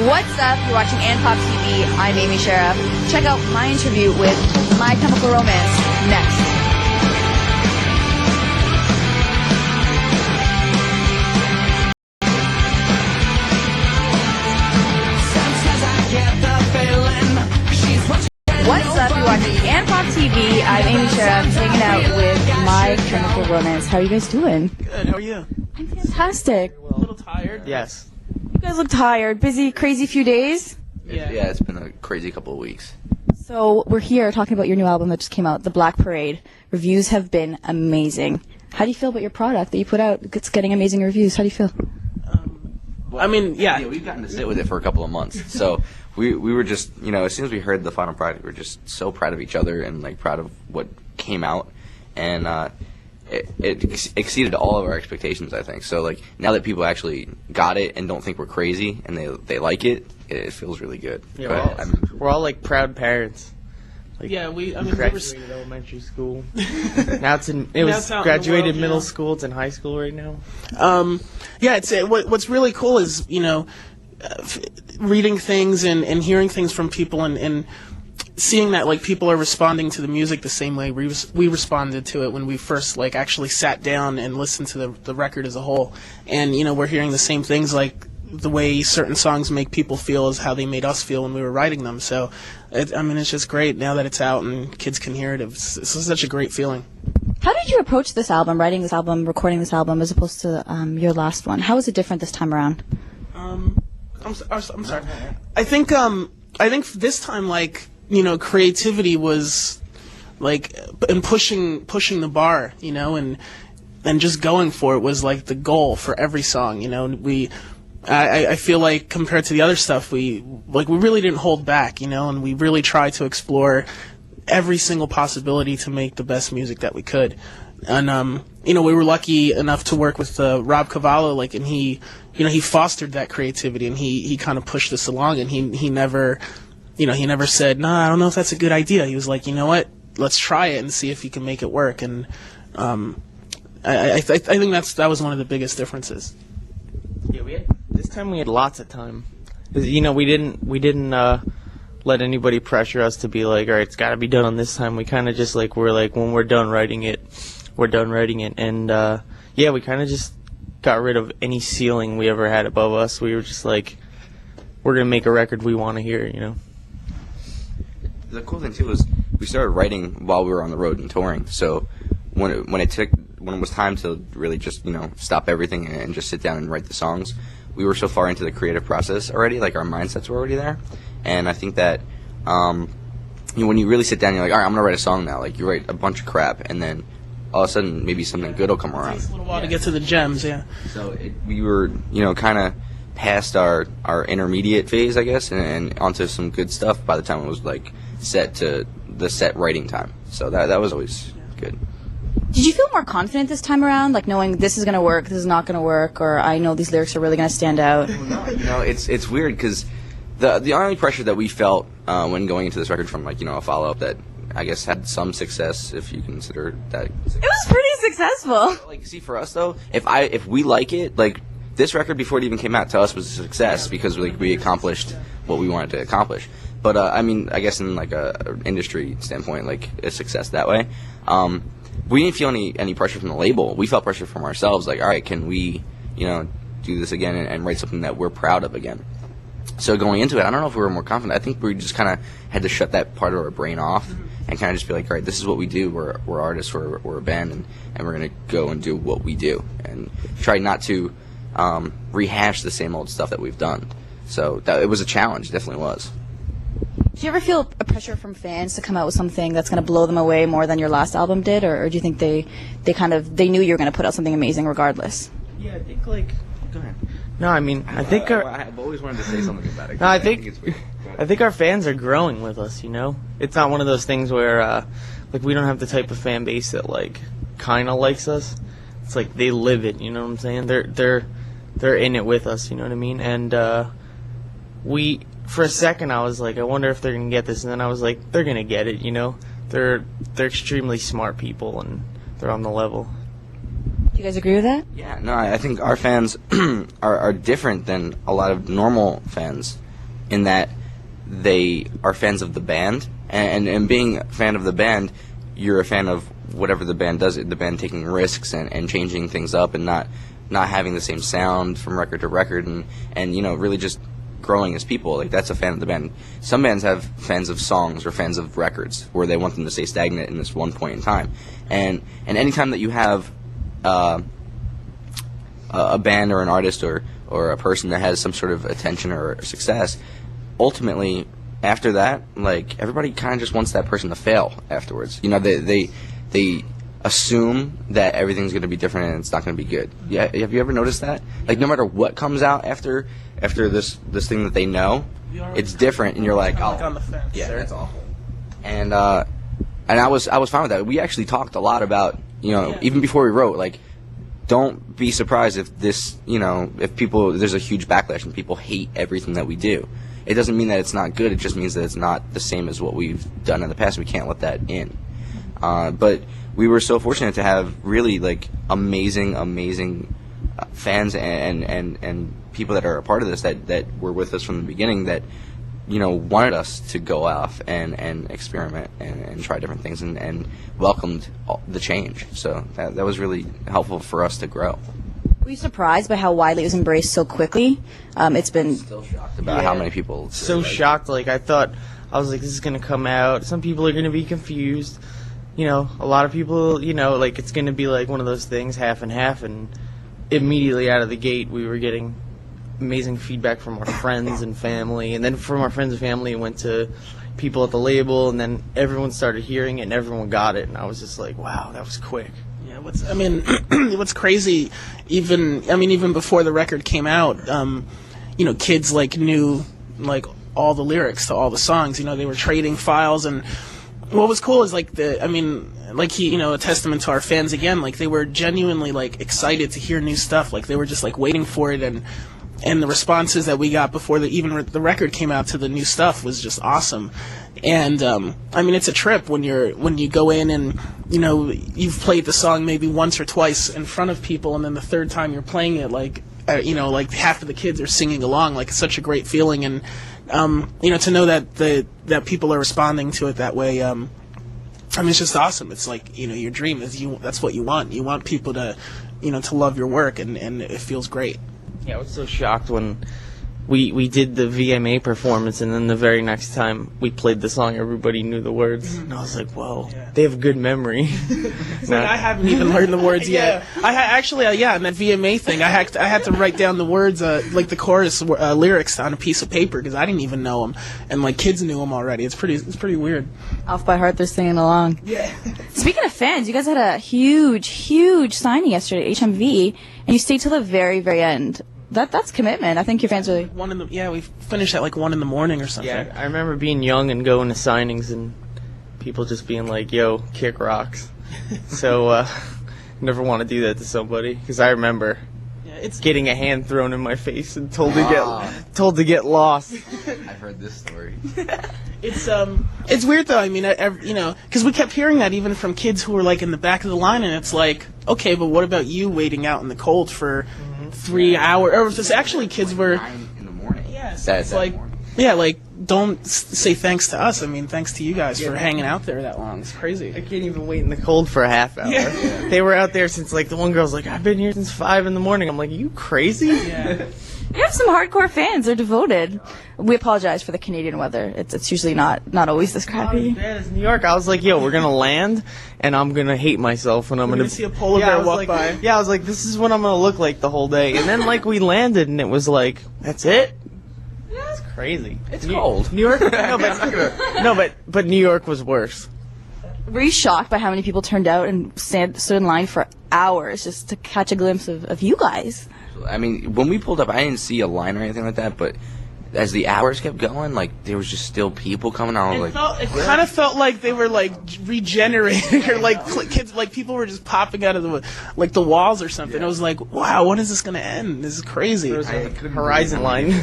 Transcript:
What's up? You're watching andPOP TV. I'm Amy Sheriff. Check out my interview with My Chemical Romance next. What's up? You're watching andPOP TV. I'm Amy Sheriff, hanging out with My Chemical Romance. How are you guys doing? Good. How are you? I'm fantastic. A little tired. Yes. You guys look tired. Busy, crazy few days? Yeah. Yeah, it's been a crazy couple of weeks. So we're here talking about your new album that just came out, The Black Parade. Reviews have been amazing. How do you feel about your product that you put out? It's getting amazing reviews. How do you feel? Well, I mean, yeah. we've gotten to sit with it for a couple of months. So we were just, as soon as we heard the final product, we were just so proud of each other and, proud of what came out. And it exceeded all of our expectations, I think. So, now that people actually got it and don't think we're crazy and they like it, it feels really good. Yeah, But, we're all proud parents. Yeah, we Graduated elementary school. Now it's Now it's out in the graduated world, middle yeah. school. It's in high school right now. Yeah, it's what's really cool is reading things and hearing things from people and seeing that people are responding to the music the same way we responded to it when we first actually sat down and listened to the record as a whole. And we're hearing the same things, the way certain songs make people feel is how they made us feel when we were writing them. So it's just great now that it's out and kids can hear it. It's such a great feeling. How did you approach this album, writing this album, recording this album, as opposed to your last one? How was it different this time around? I'm sorry. I think this time creativity was and pushing the bar, and just going for it was the goal for every song, I feel like compared to the other stuff, we really didn't hold back, and we really tried to explore every single possibility to make the best music that we could. And we were lucky enough to work with Rob Cavallo, and he fostered that creativity, and he kind of pushed us along, and he never said, "Nah, I don't know if that's a good idea." He was like, "You know what? Let's try it and see if you can make it work." And I think that was one of the biggest differences. Yeah, this time we had lots of time. 'Cause, we didn't let anybody pressure us to be all right, it's got to be done on this time. We kind of just we're when we're done writing it, we're done writing it. And yeah, we kind of just got rid of any ceiling we ever had above us. We were just we're gonna make a record we want to hear. The cool thing too is we started writing while we were on the road and touring. So when it was time to really just stop everything and just sit down and write the songs, we were so far into the creative process already. Our mindsets were already there, and I think that when you really sit down, you're all right, I'm gonna write a song now. You write a bunch of crap, and then all of a sudden maybe something good will come around. It takes a little while to get to the gems, yeah. So we were kind of past our intermediate phase, I guess, and onto some good stuff by the time it was set to the set writing time. So that was always good. Did you feel more confident this time around, knowing this is going to work, this is not going to work, or I know these lyrics are really going to stand out? It's weird because the only pressure that we felt when going into this record from a follow-up that I guess had some success, if you consider that. It was pretty successful. See, for us though, if we like it, this record before it even came out to us was a success because we accomplished what we wanted to accomplish. But I guess in a industry standpoint, a success that way. We didn't feel any pressure from the label. We felt pressure from ourselves. All right, can we, do this again and write something that we're proud of again? So going into it, I don't know if we were more confident. I think we just kind of had to shut that part of our brain off and kind of just be all right, this is what we do. We're artists. We're a band, and we're gonna go and do what we do and try not to rehash the same old stuff that we've done. So it was a challenge. It definitely was. Do you ever feel a pressure from fans to come out with something that's going to blow them away more than your last album did, or do you think they knew you were going to put out something amazing regardless? Yeah, I think Go ahead. No, I think I've always wanted to say something about it. No, I think think it's weird. I think our fans are growing with us. It's not one of those things where we don't have the type of fan base that kind of likes us. It's they live it. You know what I'm saying? They're in it with us. You know what I mean? And for a second, I was I wonder if they're gonna get this, and then I was they're gonna get it. They're extremely smart people, and they're on the level. Do you guys agree with that? Yeah, no, I think our fans are different than a lot of normal fans in that they are fans of the band, and being a fan of the band, you're a fan of whatever the band does. The band taking risks and changing things up and not having the same sound from record to record, and really just growing as people. Like, that's a fan of the band. Some bands have fans of songs or fans of records where they want them to stay stagnant in this one point in time. And anytime that you have a band or an artist or a person that has some sort of attention or success, ultimately after that, like, everybody kind of just wants that person to fail afterwards. They assume that everything's going to be different and it's not going to be good. Yeah, have you ever noticed that? Like, no matter what comes out after this thing that they know, it's different, and you're like, oh, on the fence. yeah, that's awful. And I was fine with that. We actually talked a lot about, even before we wrote, like, don't be surprised if this, if there's a huge backlash and people hate everything that we do. It doesn't mean that it's not good. It just means that it's not the same as what we've done in the past. We can't let that in. But we were so fortunate to have really, like, amazing fans and people that are a part of this that were with us from the beginning that, wanted us to go off and experiment and try different things and welcomed the change. So that was really helpful for us to grow. Were you surprised by how widely it was embraced so quickly? It's been Still shocked about how many people. So shocked. Like, I was like, this is gonna come out. Some people are gonna be confused. A lot of people, like, it's gonna be like one of those things, half and half. And immediately out of the gate, we were getting amazing feedback from our friends and family, and then from our friends and family, it went to people at the label, and then everyone started hearing it, and everyone got it, and I was just like, wow, that was quick. Yeah, what's crazy, even before the record came out, kids like knew like all the lyrics to all the songs. They were trading files, and what was cool is like a testament to our fans again. Like, they were genuinely like excited to hear new stuff. Like, they were just like waiting for it, and the responses that we got before the record came out to the new stuff was just awesome. And it's a trip when you go in and you've played the song maybe once or twice in front of people, and then the third time you're playing it, like half of the kids are singing along. Like, it's such a great feeling, and to know that people are responding to it that way. It's just awesome. It's like, your dream is that's what you want. You want people to love your work, and it feels great. Yeah, I was so shocked when we did the VMA performance, and then the very next time we played the song, everybody knew the words. And I was like, whoa, they have good memory. Like, I haven't even learned the words yet. I actually, in that VMA thing, I had to write down the words, like the chorus lyrics on a piece of paper, because I didn't even know them, and like kids knew them already. It's pretty weird. off by heart. They're singing along. Yeah. Speaking of fans, you guys had a huge signing yesterday at HMV, and you stayed till the very end. That's commitment. I think your fans really. We finished at like 1 a.m. or something. Yeah, I remember being young and going to signings and people just being like, "Yo, kick rocks." So never want to do that to somebody, because I remember it's getting a hand thrown in my face and told to get lost. I've heard this story. It's weird though. I mean, because we kept hearing that even from kids who were like in the back of the line, and it's like, okay, but what about you waiting out in the cold for 3 hours? Or just actually, kids were 9 in the morning. Yes, it's like, don't say thanks to us. I mean, thanks to you guys for hanging out there that long. It's crazy. I can't even wait in the cold for a half hour. Yeah. They were out there since, like, the one girl's like, I've been here since 5 in the morning. I'm like, are you crazy? Yeah. You have some hardcore fans. They're devoted. We apologize for the Canadian weather. It's usually not always this crappy. It's New York. I was like, yo, we're going to land, and I'm going to hate myself when I'm going to see a polar bear walk by. Yeah, I was like, this is what I'm going to look like the whole day. And then, like, we landed, and it was like, that's it? Yeah, it's crazy. It's cold. New York? But New York was worse. Were you shocked by how many people turned out and stood in line for hours just to catch a glimpse of you guys? I mean, when we pulled up, I didn't see a line or anything like that, but as the hours kept going, like, there was just still people coming out. It kind of felt like they were, like, regenerating, or, like, kids, like, people were just popping out of the walls or something. Yeah. It was like, wow, when is this going to end? This is crazy. There was a horizon line.